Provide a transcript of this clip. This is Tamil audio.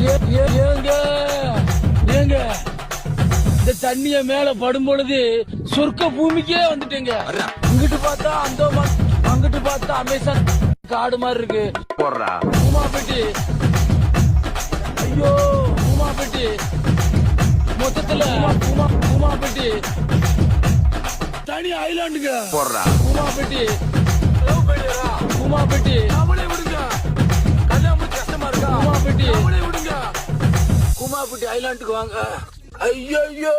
ஏங்க ஏங்க இந்த தண்ணிய மேல படும் பொழுது சொர்க்க பூமிக்கே வந்துட்டேங்க. இங்கிட்டு பார்த்தா அங்கிட்டு பார்த்தா அமேசான் காடு மாதிரி இருக்கு. பூமாப்பட்டி, ஐயோ பூமாப்பட்டி, மொத்தத்துல பூமாப்பட்டி தனி ஐலாண்டுங்க. பூமாப்பட்டி பூமாப்பட்டி அவளே விடுங்க. கல்யாணம் கஷ்டமா இருக்கா? பூமாப்பட்டி அவளே விடுங்க. பூமாப்பட்டி ஐலாண்டுக்கு வாங்க. ஐயோ